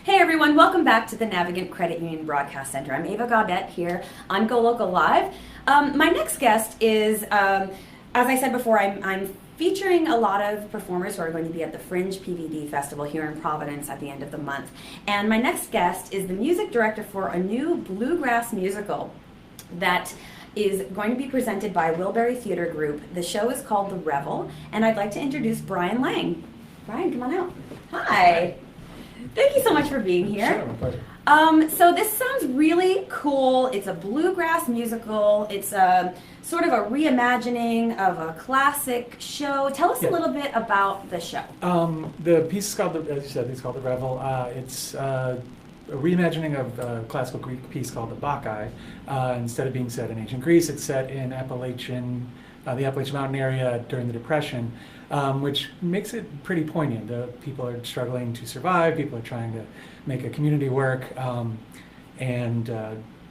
Hey everyone, welcome back to the Navigant Credit Union Broadcast Center. I'm Ava Gaudette here on Go Local Live. My next guest is, as I said before, I'm featuring a lot of performers who are going to be at the Fringe PVD Festival here in Providence at the end of the month. And my next guest is the music director for a new bluegrass musical that is going to be presented by Wilbury Theater Group. The show is called The Revel, and I'd like to introduce Brien Lang. Brien, come on out. Hi. Thank you so much for being here. Sure, my pleasure. So this sounds really cool. It's a bluegrass musical. It's a sort of a reimagining of a classic show. Tell us a little bit about the show. The piece is called, as you said, it's called The Revel. It's a reimagining of a classical Greek piece called the Bacchae. Instead of being set in ancient Greece, it's set in the Appalachian Mountain area during the Depression, which makes it pretty poignant. People are struggling to survive, people are trying to make a community work, and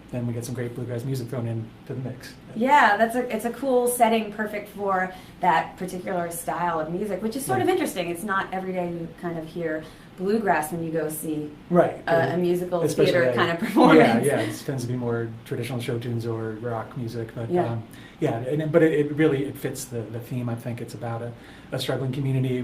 then we get some great bluegrass music thrown into the mix. Yeah, it's a cool setting, perfect for that particular style of music, which is sort of interesting. It's not every day you kind of hear bluegrass when you go see a musical theater kind of performance. Yeah, it tends to be more traditional show tunes or rock music, but but it really fits the theme. I think it's about a struggling community.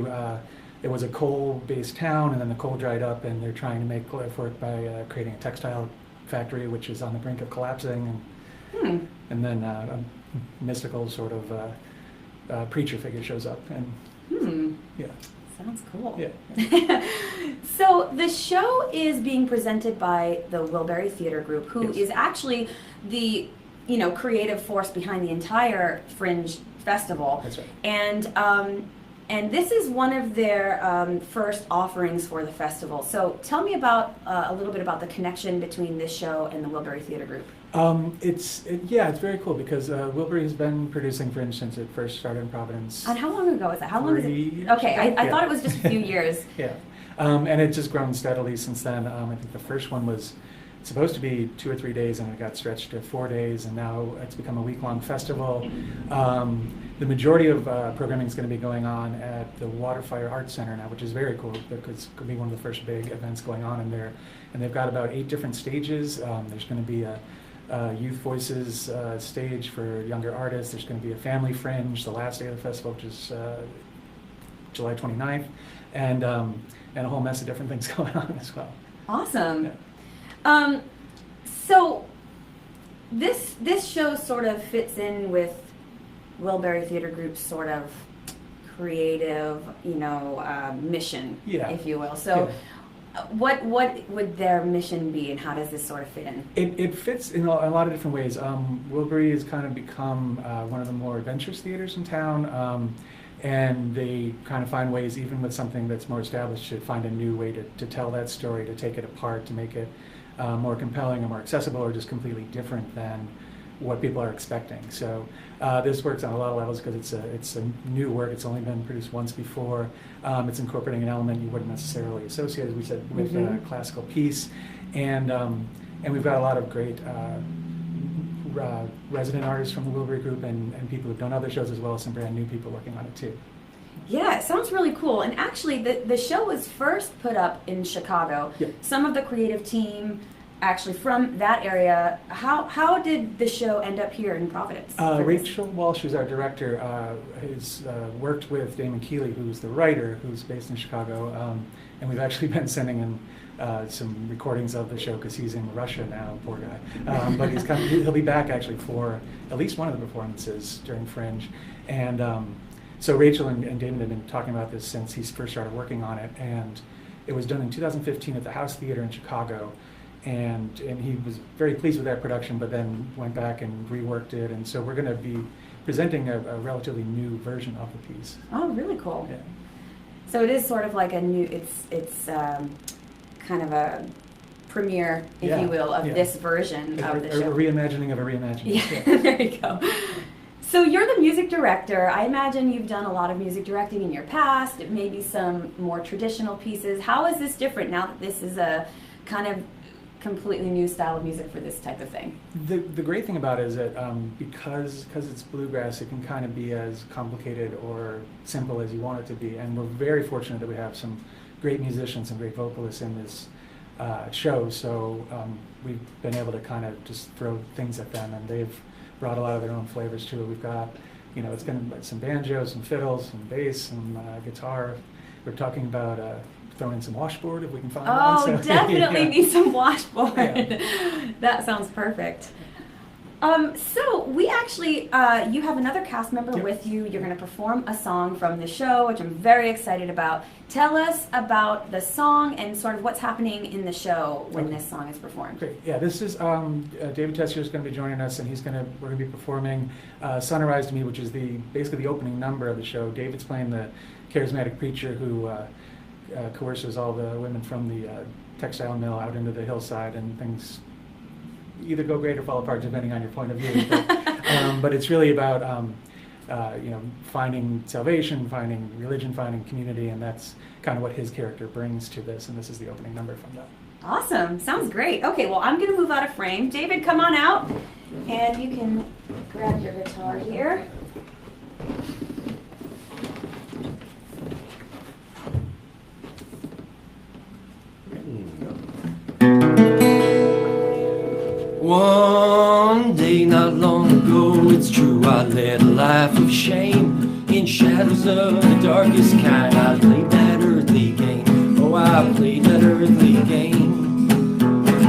It was a coal-based town, and then the coal dried up, and they're trying to make life work by creating a textile factory, which is on the brink of collapsing. And then a mystical sort of preacher figure shows up, and Sounds cool. Yeah. So the show is being presented by the Wilbury Theater Group, who is actually the creative force behind the entire Fringe Festival. That's right. And this is one of their first offerings for the festival. So tell me about a little bit about the connection between this show and the Wilbury Theater Group. It's very cool because Wilbury has been producing Fringe since it first started in Providence. And how long ago was that? How long is 3 it? years Okay, ago? I thought it was just a few years. Yeah, and it's just grown steadily since then. I think the first one was supposed to be 2 or 3 days, and it got stretched to 4 days, and now it's become a week-long festival. The majority of programming is going to be going on at the Waterfire Arts Center now, which is very cool because it's going to be one of the first big events going on in there. And they've got about 8 different stages. There's going to be a Youth Voices stage for younger artists. There's going to be a Family Fringe, the last day of the festival, which is July 29th, and a whole mess of different things going on as well. Awesome. Yeah. So this show sort of fits in with Wilbury Theater Group's sort of creative, mission, if you will. So. Yeah. What would their mission be, and how does this sort of fit in? It fits in a lot of different ways. Wilbury has kind of become one of the more adventurous theaters in town, and they kind of find ways, even with something that's more established, to find a new way to tell that story, to take it apart, to make it more compelling or more accessible, or just completely different than what people are expecting. So this works on a lot of levels because it's a new work. It's only been produced once before. It's incorporating an element you wouldn't necessarily associate, as we said, with a classical piece, and we've got a lot of great resident artists from the Wilbury Group and people who've done other shows, as well as some brand new people working on it too. Yeah, it sounds really cool. And actually, the show was first put up in Chicago. Yeah. Some of the creative team actually from that area. How did the show end up here in Providence? Rachel Walsh, who's our director, has worked with Damon Keeley, who's the writer, who's based in Chicago, and we've actually been sending him some recordings of the show because he's in Russia now, poor guy. But he'll be back actually for at least one of the performances during Fringe. And so Rachel and Damon have been talking about this since he first started working on it, and it was done in 2015 at the House Theater in Chicago. And he was very pleased with that production, but then went back and reworked it. And so we're going to be presenting a relatively new version of the piece. Oh, really cool. Yeah. So it is sort of like a new, it's kind of a premiere, if you will, of this version of the show. A reimagining of a reimagining. Yeah, there you go. So you're the music director. I imagine you've done a lot of music directing in your past, maybe some more traditional pieces. How is this different now that this is a kind of completely new style of music for this type of thing? The great thing about it is that because it's bluegrass, it can kind of be as complicated or simple as you want it to be. And we're very fortunate that we have some great musicians and great vocalists in this shows. So we've been able to kind of just throw things at them, and they've brought a lot of their own flavors to it. We've got, it's going to be some banjos, some fiddles, some bass, some guitar. We're talking about throwing in some washboard if we can find one. Oh, So, definitely yeah. need some washboard. Yeah. That sounds perfect. So we actually, you have another cast member Yep. with you. You're going to perform a song from the show, which I'm very excited about. Tell us about the song and sort of what's happening in the show when this song is performed. Great. Yeah, this is David Tessier is going to be joining us, and we're going to be performing "Sunrise to Me," which is basically the opening number of the show. David's playing the charismatic preacher who coerces all the women from the textile mill out into the hillside, and things either go great or fall apart depending on your point of view. But it's really about finding salvation, finding religion, finding community, and that's kind of what his character brings to this. And this is the opening number from that. Awesome. Sounds great. Okay, well, I'm going to move out of frame. David, come on out, and you can grab your guitar here. One day not long ago, it's true, I led a life of shame. In shadows of the darkest kind, I played that earthly game. Oh, I played that earthly game.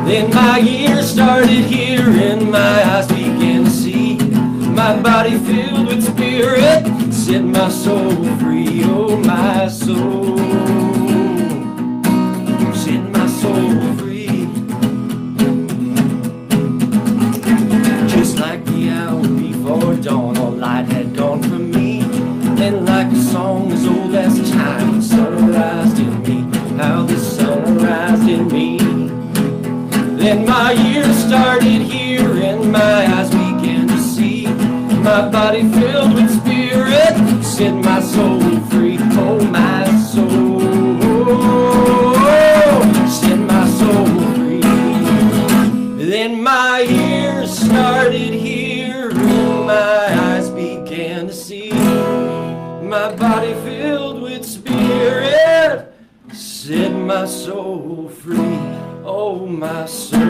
Then my years started here and my eyes began to see. My body filled with spirit, set my soul free. Oh, my soul, set my soul free. Just like the hour before dawn, all light had gone from me. Then like a song as old as time, the sun rised in me. How the sun rised in me. Then my years started here and my eyes began to see. My body filled with spirit, set my soul free. Oh, my soul, set my soul free. Then my years started here and my eyes began to see. My body filled with spirit, set my soul free. Oh, my soul,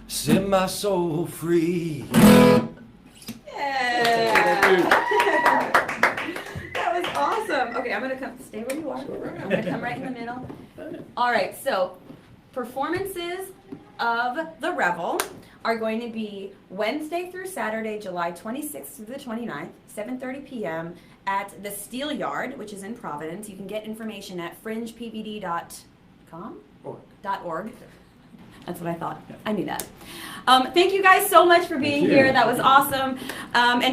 set my soul free. Yeah. That was awesome. Okay, I'm going to stay where you are. I'm going to come right in the middle. All right, so performances of the Revel are going to be Wednesday through Saturday, July 26th through the 29th, 7:30 p.m. at the Steel Yard, which is in Providence. You can get information at fringepvd.com? .org. That's what I thought. I knew that. Thank you guys so much for being here. That was awesome. And